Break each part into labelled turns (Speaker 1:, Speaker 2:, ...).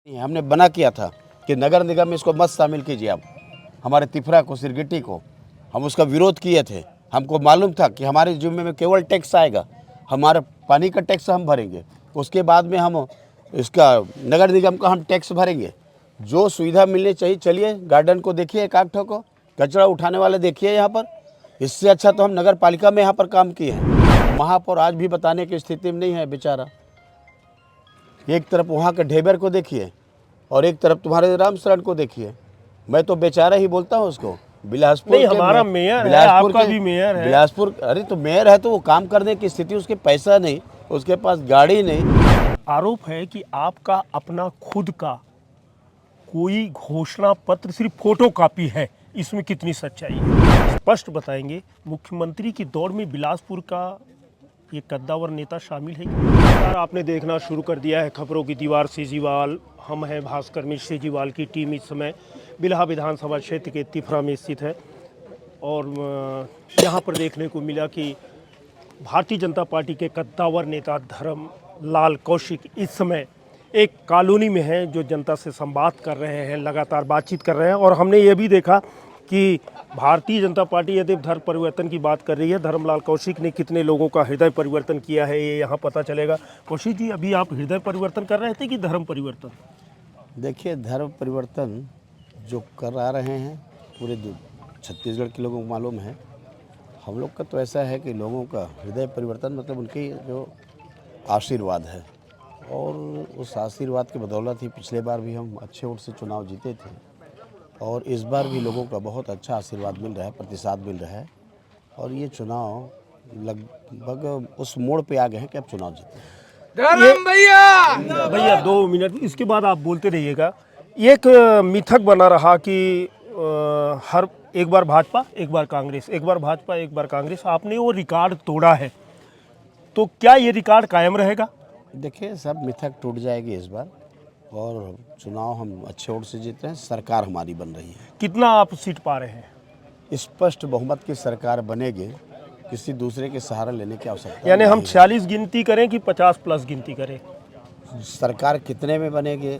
Speaker 1: हमने बना किया था कि नगर निगम में इसको मत शामिल कीजिए आप, हमारे तिफरा को, सिरगिट्टी को। हम उसका विरोध किए थे। हमको मालूम था कि हमारे जिम्मे में केवल टैक्स आएगा, हमारा पानी का टैक्स हम भरेंगे, उसके बाद में हम इसका नगर निगम का हम टैक्स भरेंगे। जो सुविधा मिलनी चाहिए, चलिए गार्डन को देखिए, एक आध ठो को कचरा उठाने वाले देखिए यहाँ पर। इससे अच्छा तो हम नगर पालिका में यहाँ पर काम किए हैं। महापौर आज भी बताने की स्थिति में नहीं है बेचारा। एक तरफ वहाँ के ढेबर को देखिए और एक तरफ तुम्हारे राम शरण को देखिए। मैं तो बेचारा ही बोलता हूँ उसको। बिलासपुर
Speaker 2: नहीं, हमारा मेयर है, आपका भी मेयर है।
Speaker 1: बिलासपुर, अरे तो मेयर है तो वो काम करने की स्थिति, उसके पैसा नहीं, उसके पास गाड़ी नहीं।
Speaker 2: आरोप है कि आपका अपना खुद का कोई घोषणा पत्र सिर्फ फोटो कॉपी है, इसमें कितनी सच्चाई है? स्पष्ट बताएंगे। मुख्यमंत्री की दौड़ में बिलासपुर का ये कद्दावर नेता शामिल है? आपने देखना शुरू कर दिया है खबरों की दीवार सेजीवाल। हम हैं भास्कर मिश्र। सेजीवाल की टीम इस समय बिल्हा विधानसभा क्षेत्र के तिफरा में स्थित है और यहाँ पर देखने को मिला कि भारतीय जनता पार्टी के कद्दावर नेता धर्मलाल कौशिक इस समय एक कॉलोनी में हैं, जो जनता से संवाद कर रहे हैं, लगातार बातचीत कर रहे हैं। और हमने ये भी देखा कि भारतीय जनता पार्टी यदि धर्म परिवर्तन की बात कर रही है, धर्मलाल कौशिक ने कितने लोगों का हृदय परिवर्तन किया है ये यहाँ पता चलेगा। कौशिक जी, अभी आप हृदय परिवर्तन कर रहे थे कि धर्म परिवर्तन?
Speaker 1: देखिए, धर्म परिवर्तन जो करा रहे हैं पूरे छत्तीसगढ़ के लोगों को मालूम है। हम लोग का तो ऐसा है कि लोगों का हृदय परिवर्तन मतलब उनके जो आशीर्वाद है, और उस आशीर्वाद के बदौलत ही पिछले बार भी हम अच्छे वोट से चुनाव जीते थे और इस बार भी लोगों का बहुत अच्छा आशीर्वाद मिल रहा है, प्रतिसाद मिल रहा है। और ये चुनाव लगभग उस मोड़ पे आ गए हैं कि अब चुनाव जीते।
Speaker 2: भैया 2 मिनट, इसके बाद आप बोलते रहिएगा। एक मिथक बना रहा कि हर एक बार भाजपा एक बार कांग्रेस, एक बार भाजपा एक बार कांग्रेस। आपने वो रिकॉर्ड तोड़ा है, तो क्या ये रिकॉर्ड कायम रहेगा?
Speaker 1: देखिए, सब मिथक टूट जाएगी इस बार और चुनाव हम अच्छे वोट से जीते हैं। सरकार हमारी बन रही है।
Speaker 2: कितना आप सीट पा रहे हैं?
Speaker 1: स्पष्ट बहुमत की सरकार बनेगी, किसी दूसरे के सहारा लेने की आवश्यकता
Speaker 2: यानी हम
Speaker 1: नहीं है।
Speaker 2: 46 गिनती करें कि 50 प्लस गिनती करें?
Speaker 1: सरकार कितने में बनेगी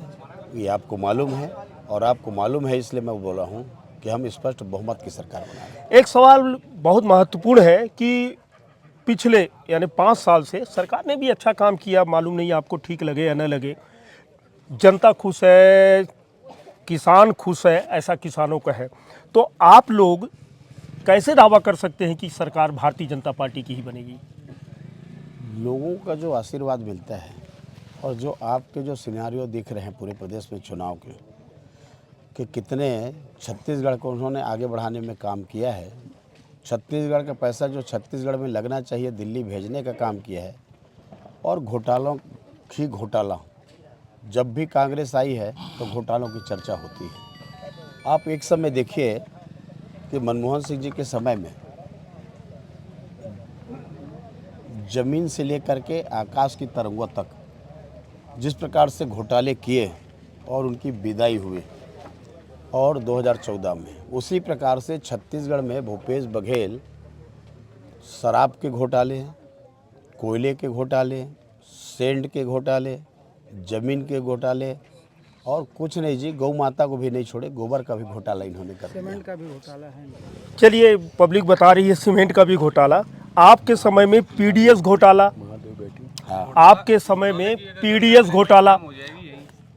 Speaker 1: ये आपको मालूम है, और आपको मालूम है इसलिए मैं बोला हूँ कि हम स्पष्ट बहुमत की सरकार बना रहे हैं।
Speaker 2: एक सवाल बहुत महत्वपूर्ण है कि पिछले यानी 5 साल से सरकार ने भी अच्छा काम किया, मालूम नहीं आपको ठीक लगे या न लगे। जनता खुश है, किसान खुश है, ऐसा किसानों का है। तो आप लोग कैसे दावा कर सकते हैं कि सरकार भारतीय जनता पार्टी की ही बनेगी?
Speaker 1: लोगों का जो आशीर्वाद मिलता है और जो आपके जो सिनेरियो दिख रहे हैं पूरे प्रदेश में चुनाव के, कि कितने छत्तीसगढ़ को उन्होंने आगे बढ़ाने में काम किया है। छत्तीसगढ़ का पैसा जो छत्तीसगढ़ में लगना चाहिए दिल्ली भेजने का काम किया है। और घोटालों ही घोटाला, जब भी कांग्रेस आई है तो घोटालों की चर्चा होती है। आप एक समय देखिए कि मनमोहन सिंह जी के समय में जमीन से लेकर के आकाश की तरंगों तक जिस प्रकार से घोटाले किए और उनकी विदाई हुई, और 2014 में उसी प्रकार से छत्तीसगढ़ में भूपेश बघेल शराब के घोटाले हैं, कोयले के घोटाले, सेंड के घोटाले, ज़मीन के घोटाले, और कुछ नहीं जी, गौ माता को भी नहीं छोड़े, गोबर का भी घोटाला इन्होंने कर दिया।
Speaker 3: सीमेंट का भी घोटाला है।
Speaker 2: चलिए, पब्लिक बता रही है सीमेंट का भी घोटाला। आपके समय में पीडीएस घोटाला,
Speaker 1: हाँ,
Speaker 2: आपके समय में पीडीएस घोटाला,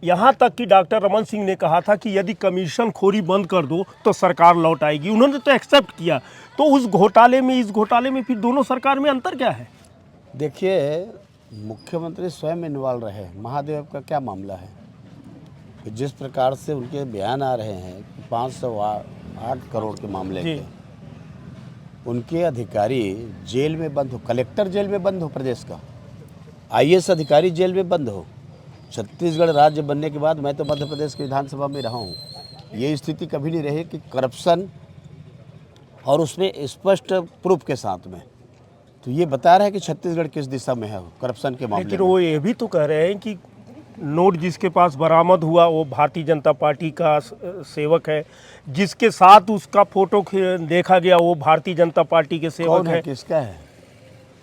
Speaker 2: यहाँ तक कि डॉक्टर रमन सिंह ने कहा था कि यदि कमीशन खोरी बंद कर दो तो सरकार लौट आएगी। उन्होंने तो एक्सेप्ट किया। तो उस घोटाले में, इस घोटाले में फिर दोनों सरकार में अंतर क्या है?
Speaker 1: देखिए, मुख्यमंत्री स्वयं इन्वॉल्व रहे। महादेव का क्या मामला है कि जिस प्रकार से उनके बयान आ रहे हैं 508 करोड़ के मामले के, उनके अधिकारी जेल में बंद हो, कलेक्टर जेल में बंद हो, प्रदेश का आईएएस अधिकारी जेल में बंद हो। छत्तीसगढ़ राज्य बनने के बाद मैं तो मध्य प्रदेश की विधानसभा में रहा हूँ, ये स्थिति कभी नहीं रही कि करप्शन, और उसमें स्पष्ट प्रूफ के साथ में। तो ये बता रहा है कि छत्तीसगढ़ किस दिशा में है करप्शन के मामले
Speaker 2: लेकिन
Speaker 1: में।
Speaker 2: वो ये भी तो कह रहे हैं कि नोट जिसके पास बरामद हुआ वो भारतीय जनता पार्टी का सेवक है, जिसके साथ उसका फोटो देखा गया वो भारतीय जनता पार्टी के सेवक
Speaker 1: कौन है,
Speaker 2: है।
Speaker 1: किसका है?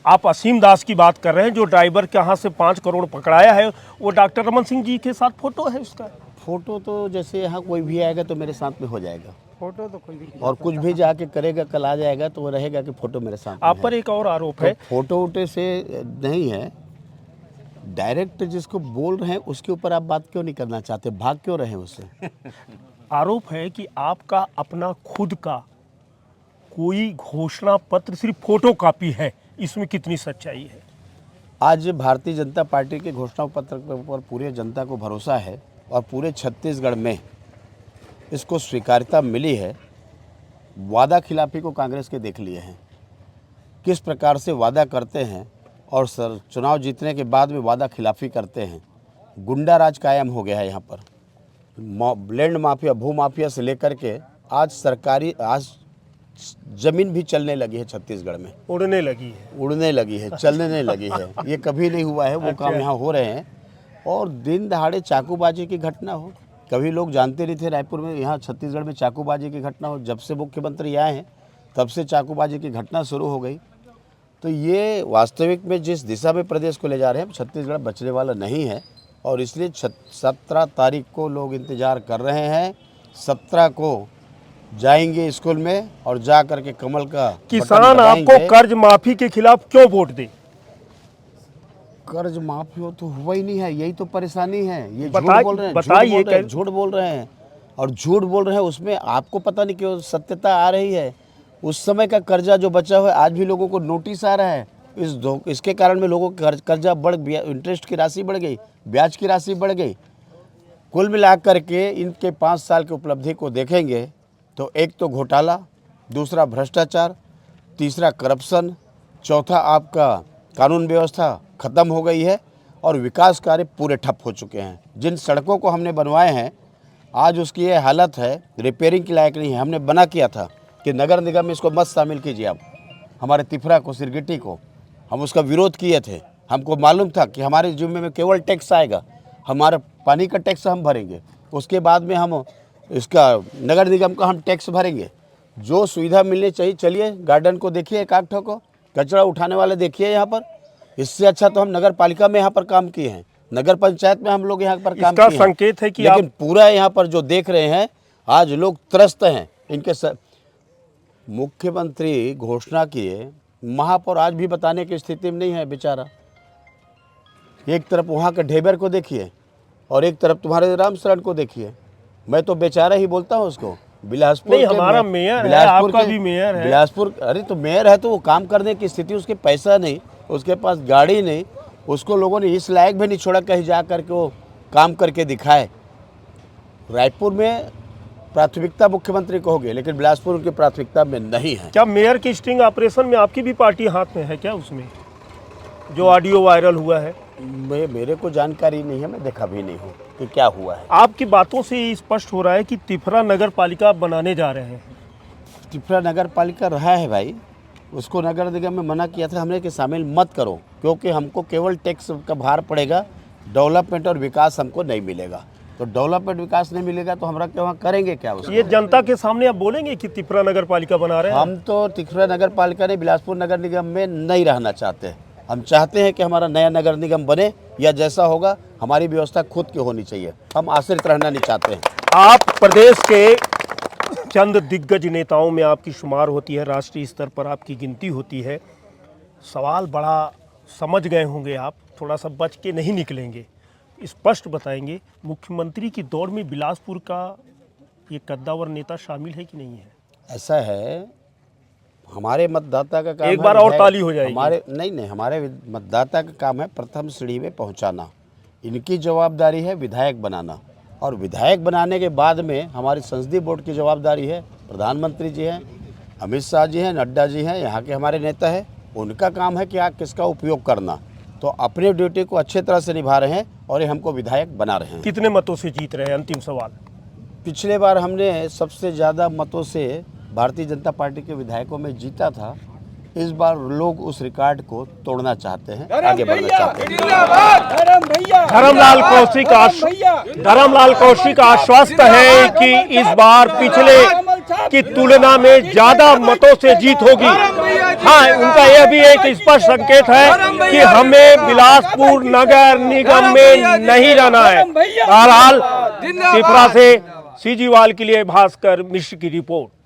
Speaker 2: आप असीम दास की बात कर रहे हैं, जो ड्राइवर के यहाँ से 5 करोड़ पकड़ाया है, वो डॉक्टर रमन सिंह जी के साथ फोटो है उसका।
Speaker 1: फोटो तो जैसे यहाँ कोई भी आएगा तो मेरे साथ में हो जाएगा,
Speaker 2: फोटो तो कोई भी
Speaker 1: और कुछ भी जाके करेगा, कल आ जाएगा तो वो रहेगा कि फोटो मेरे साथ में
Speaker 2: आप
Speaker 1: है।
Speaker 2: पर एक और आरोप है।
Speaker 1: तो फोटो वोटो से नहीं है, डायरेक्ट जिसको बोल रहे हैं उसके ऊपर आप बात क्यों नहीं करना चाहते, भाग क्यों रहे हैं उससे?
Speaker 2: आरोप है कि आपका अपना खुद का कोई घोषणा पत्र सिर्फ फोटो कॉपी है, इसमें कितनी सच्चाई है?
Speaker 1: आज भारतीय जनता पार्टी के घोषणा पत्र के ऊपर पूरे जनता को भरोसा है और पूरे छत्तीसगढ़ में इसको स्वीकार्यता मिली है। वादा खिलाफी को कांग्रेस के देख लिए हैं, किस प्रकार से वादा करते हैं और चुनाव जीतने के बाद में वादा खिलाफी करते हैं। गुंडा राज कायम हो गया है यहाँ पर, लैंड माफिया, भू माफिया से लेकर के आज सरकारी, आज जमीन भी चलने लगी है छत्तीसगढ़ में,
Speaker 2: उड़ने लगी है,
Speaker 1: उड़ने लगी है, चलने नहीं लगी है। ये कभी नहीं हुआ है, वो काम यहाँ हो रहे हैं। और दिन दहाड़े चाकूबाजी की घटना हो, कभी लोग जानते नहीं थे रायपुर में, यहाँ छत्तीसगढ़ में चाकूबाजी की घटना हो। जब से मुख्यमंत्री आए हैं तब से चाकूबाजी की घटना शुरू हो गई। तो ये वास्तविक में जिस दिशा में प्रदेश को ले जा रहे हैं, छत्तीसगढ़ बचने वाला नहीं है। और इसलिए 17 तारीख को लोग इंतज़ार कर रहे हैं। 17 को जाएंगे स्कूल में और जा करके कमल का
Speaker 2: किसान
Speaker 1: बटन
Speaker 2: आपको
Speaker 1: दबाएंगे।
Speaker 2: कर्ज माफी के खिलाफ क्यों वोट दे?
Speaker 1: कर्ज माफी हो तो हुआ ही नहीं है, यही तो परेशानी है। ये झूठ
Speaker 2: बताइए-
Speaker 1: बोल रहे हैं,
Speaker 2: बताइए
Speaker 1: झूठ बोल रहे हैं और झूठ बोल रहे हैं। उसमें आपको पता नहीं क्यों सत्यता आ रही है। उस समय का कर्जा जो बचा हुआ है, आज भी लोगों को नोटिस आ रहा है। इसके कारण में लोगों का कर्जा बढ़, इंटरेस्ट की राशि बढ़ गई, ब्याज की राशि बढ़ गई। कुल मिलाकर के इनके 5 साल की उपलब्धि को देखेंगे तो एक तो घोटाला, दूसरा भ्रष्टाचार, तीसरा करप्शन, चौथा आपका कानून व्यवस्था खत्म हो गई है और विकास कार्य पूरे ठप हो चुके हैं। जिन सड़कों को हमने बनवाए हैं आज उसकी ये हालत है, रिपेयरिंग के लायक नहीं है। हमने बना किया था कि नगर निगम में इसको मत शामिल कीजिए आप, हमारे तिफरा को, सिरगिट्टी को। हम उसका विरोध किए थे। हमको मालूम था कि हमारे जिम्मे में केवल टैक्स आएगा, हमारा पानी का टैक्स हम भरेंगे, उसके बाद में हम इसका नगर निगम का हम टैक्स भरेंगे। जो सुविधा मिलनी चाहिए, चलिए गार्डन को देखिए, एक आध ठो को कचरा उठाने वाले देखिए यहाँ पर। इससे अच्छा तो हम नगर पालिका में यहाँ पर काम किए हैं, नगर पंचायत में हम लोग यहाँ पर काम किए हैं।
Speaker 2: संकेत है कि
Speaker 1: लेकिन पूरा यहाँ पर जो देख रहे हैं आज लोग त्रस्त हैं। इनके मुख्यमंत्री घोषणा किए, महापौर आज भी बताने की स्थिति में नहीं है बेचारा। एक तरफ वहाँ के ढेबर को देखिए और एक तरफ तुम्हारे रामशरण को देखिए। मैं तो बेचारा ही बोलता हूँ उसको। बिलासपुर
Speaker 2: नहीं, हमारा मेयर है, आपका भी मेयर है।
Speaker 1: बिलासपुर, अरे तो मेयर है तो वो काम करने की स्थिति, उसके पैसा नहीं, उसके पास गाड़ी नहीं, उसको लोगों ने इस लायक भी नहीं छोड़ा कहीं जा करके वो काम करके दिखाए। रायपुर में प्राथमिकता मुख्यमंत्री को होगी, लेकिन बिलासपुर उनकी प्राथमिकता में नहीं है।
Speaker 2: क्या मेयर की स्टिंग ऑपरेशन में आपकी भी पार्टी हाथ में है क्या, उसमें जो ऑडियो वायरल हुआ है?
Speaker 1: मेरे को जानकारी नहीं है, मैं देखा भी नहीं हूँ कि क्या हुआ है।
Speaker 2: आपकी बातों से ये स्पष्ट हो रहा है कि तिफरा नगर पालिका बनाने जा रहे हैं।
Speaker 1: तिफरा नगर पालिका रहा है भाई, उसको नगर निगम में मना किया था हमने कि शामिल मत करो, क्योंकि हमको केवल टैक्स का भार पड़ेगा, डेवलपमेंट और विकास हमको नहीं मिलेगा। तो डेवलपमेंट विकास नहीं मिलेगा तो हमरा क्या वहाँ करेंगे क्या उसको?
Speaker 2: ये जनता के सामने आप बोलेंगे कि तिफरा नगर पालिका बना रहे हैं?
Speaker 1: हम तो तिफरा नगर पालिका ने बिलासपुर नगर निगम में नहीं रहना चाहते। हम चाहते हैं कि हमारा नया नगर निगम बने, या जैसा होगा हमारी व्यवस्था खुद की होनी चाहिए। हम आश्रित रहना नहीं चाहते हैं।
Speaker 2: आप प्रदेश के चंद दिग्गज नेताओं में आपकी शुमार होती है, राष्ट्रीय स्तर पर आपकी गिनती होती है। सवाल बड़ा समझ गए होंगे आप, थोड़ा सा बच के नहीं निकलेंगे। स्पष्ट बताएंगे, मुख्यमंत्री की दौड़ में बिलासपुर का ये कद्दावर नेता शामिल है कि नहीं है?
Speaker 1: ऐसा है, हमारे मतदाता का काम
Speaker 2: एक बार और ताली हो जाएगी।
Speaker 1: हमारे मतदाता का काम है प्रथम सीढ़ी में पहुंचाना। इनकी जवाबदारी है विधायक बनाना, और विधायक बनाने के बाद में हमारी संसदीय बोर्ड की जवाबदारी है। प्रधानमंत्री जी हैं, अमित शाह जी हैं, नड्डा जी हैं, यहाँ के हमारे नेता हैं, उनका काम है कि आप किसका उपयोग करना। तो अपने ड्यूटी को अच्छे तरह से निभा रहे हैं और ये हमको विधायक बना रहे हैं।
Speaker 2: कितने मतों से जीत रहे हैं? अंतिम सवाल।
Speaker 1: पिछले बार हमने सबसे ज़्यादा मतों से भारतीय जनता पार्टी के विधायकों में जीता था। इस बार लोग उस रिकॉर्ड को तोड़ना चाहते हैं, आगे बढ़ना चाहते हैं।
Speaker 2: धर्मलाल कौशिक आश्वस्त है कि इस बार पिछले की तुलना में ज्यादा मतों से जीत होगी। हाँ, उनका यह भी एक स्पष्ट संकेत है कि हमें बिलासपुर नगर निगम में नहीं रहना है। बहरहाल त्रिपुरा से सीजीवाल के लिए भास्कर मिश्र की रिपोर्ट।